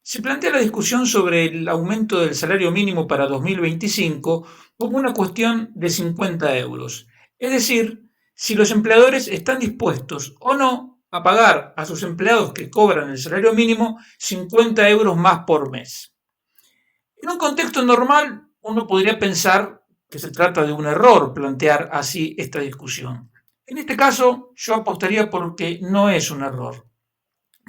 Se plantea la discusión sobre el aumento del salario mínimo para 2025 como una cuestión de 50 euros. Es decir, si los empleadores están dispuestos o no a pagar a sus empleados que cobran el salario mínimo 50 euros más por mes. En un contexto normal, uno podría pensar que se trata de un error plantear así esta discusión. En este caso, yo apostaría porque no es un error,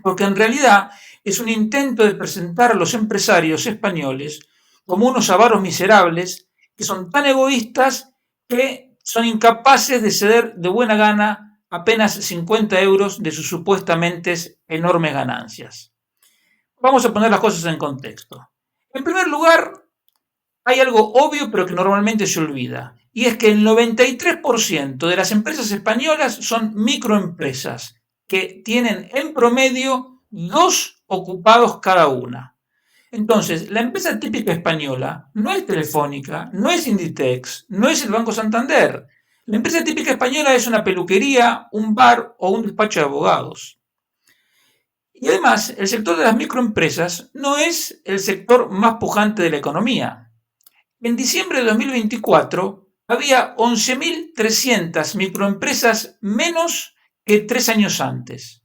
porque en realidad es un intento de presentar a los empresarios españoles como unos avaros miserables que son tan egoístas que son incapaces de ceder de buena gana apenas 50 euros de sus supuestamente enormes ganancias. Vamos a poner las cosas en contexto. En primer lugar, hay algo obvio pero que normalmente se olvida, y es que el 93% de las empresas españolas son microempresas que tienen en promedio dos ocupados cada una. Entonces, la empresa típica española no es Telefónica, no es Inditex, no es el Banco Santander. La empresa típica española es una peluquería, un bar o un despacho de abogados. Y además, el sector de las microempresas no es el sector más pujante de la economía. En diciembre de 2024 había 11.300 microempresas menos que 3 años antes.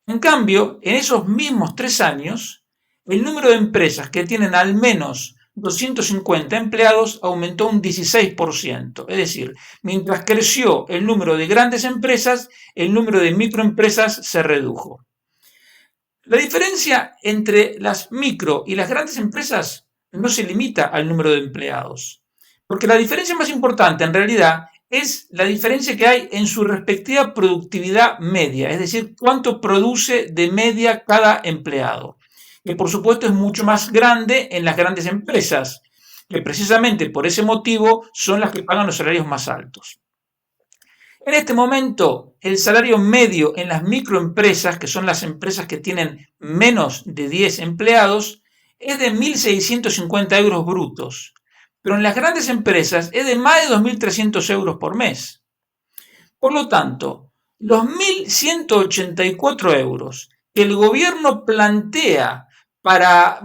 En cambio, en esos mismos 3 años, el número de empresas que tienen al menos 250 empleados aumentó un 16%. Es decir, mientras creció el número de grandes empresas, el número de microempresas se redujo. La diferencia entre las micro y las grandes empresas no se limita al número de empleados, porque la diferencia más importante en realidad es la diferencia que hay en su respectiva productividad media, es decir, cuánto produce de media cada empleado, que por supuesto es mucho más grande en las grandes empresas, que precisamente por ese motivo son las que pagan los salarios más altos. En este momento, el salario medio en las microempresas, que son las empresas que tienen menos de 10 empleados, es de 1.650 euros brutos, pero en las grandes empresas es de más de 2.300 euros por mes. Por lo tanto, los 1.184 euros que el gobierno plantea para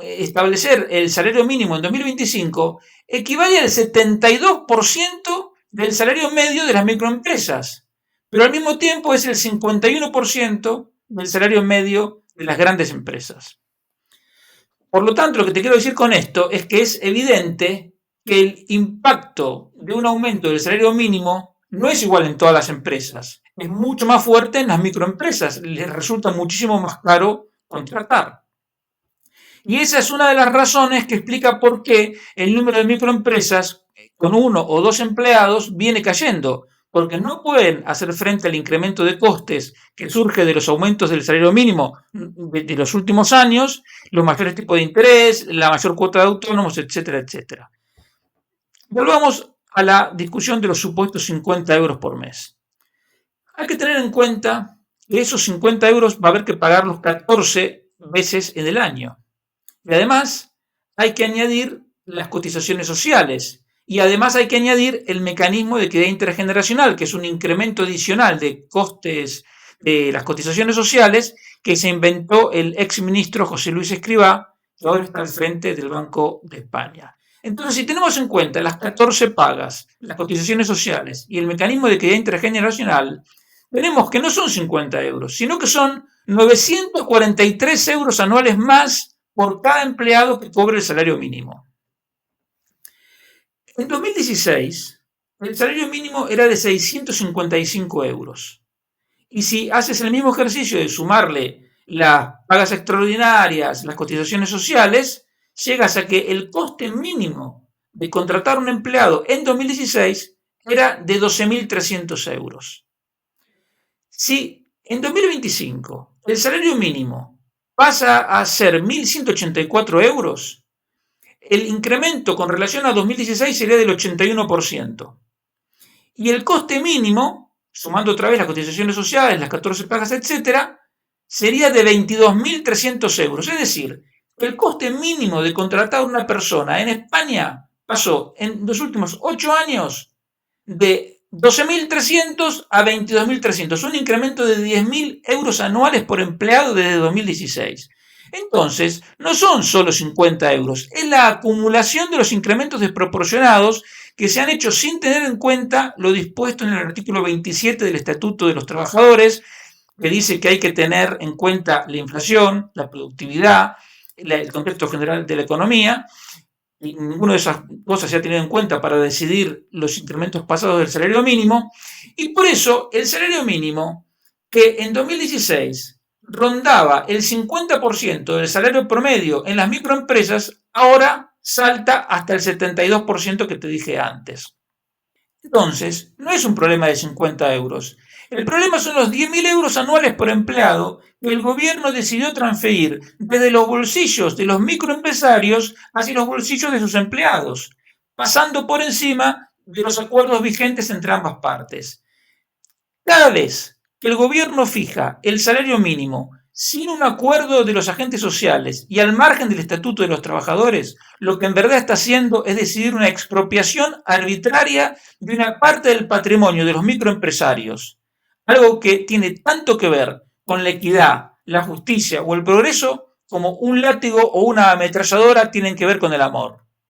establecer el salario mínimo en 2025 equivale al 72% del salario medio de las microempresas, pero al mismo tiempo es el 51% del salario medio de las grandes empresas. Por lo tanto, lo que te quiero decir con esto es que es evidente que el impacto de un aumento del salario mínimo no es igual en todas las empresas, es mucho más fuerte en las microempresas, les resulta muchísimo más caro contratar. Y esa es una de las razones que explica por qué el número de microempresas con uno o dos empleados viene cayendo, porque no pueden hacer frente al incremento de costes que surge de los aumentos del salario mínimo de los últimos años, los mayores tipos de interés, la mayor cuota de autónomos, etcétera, etcétera. Volvamos a la discusión de los supuestos 50 euros por mes. Hay que tener en cuenta que esos 50 euros va a haber que pagarlos 14 veces en el año. Y además hay que añadir las cotizaciones sociales. Y además hay que añadir el mecanismo de equidad intergeneracional, que es un incremento adicional de costes de las cotizaciones sociales que se inventó el exministro José Luis Escrivá, que ahora está al frente del Banco de España. Entonces, si tenemos en cuenta las 14 pagas, las cotizaciones sociales y el mecanismo de equidad intergeneracional, veremos que no son 50 euros, sino que son 943 euros anuales más por cada empleado que cobre el salario mínimo. En 2016, el salario mínimo era de 655 euros. Y si haces el mismo ejercicio de sumarle las pagas extraordinarias, las cotizaciones sociales, llegas a que el coste mínimo de contratar un empleado en 2016 era de 12.300 euros. Si en 2025 el salario mínimo pasa a ser 1.184 euros, el incremento con relación a 2016 sería del 81%. Y el coste mínimo, sumando otra vez las cotizaciones sociales, las 14 pagas, etcétera, sería de 22.300 euros. Es decir, el coste mínimo de contratar a una persona en España pasó en los últimos 8 años de 12.300 a 22.300, un incremento de 10.000 euros anuales por empleado desde 2016. Entonces, no son solo 50 euros, es la acumulación de los incrementos desproporcionados que se han hecho sin tener en cuenta lo dispuesto en el artículo 27 del Estatuto de los Trabajadores, que dice que hay que tener en cuenta la inflación, la productividad, el contexto general de la economía, y ninguna de esas cosas se ha tenido en cuenta para decidir los incrementos pasados del salario mínimo, y por eso el salario mínimo, que en 2016 rondaba el 50% del salario promedio en las microempresas, ahora salta hasta el 72% que te dije antes. Entonces, no es un problema de 50 euros. El problema son los 10.000 euros anuales por empleado que el gobierno decidió transferir desde los bolsillos de los microempresarios hacia los bolsillos de sus empleados, pasando por encima de los acuerdos vigentes entre ambas partes. Cada vez que el gobierno fija el salario mínimo sin un acuerdo de los agentes sociales y al margen del estatuto de los trabajadores, lo que en verdad está haciendo es decidir una expropiación arbitraria de una parte del patrimonio de los microempresarios, algo que tiene tanto que ver con la equidad, la justicia o el progreso como un látigo o una ametralladora tienen que ver con el amor.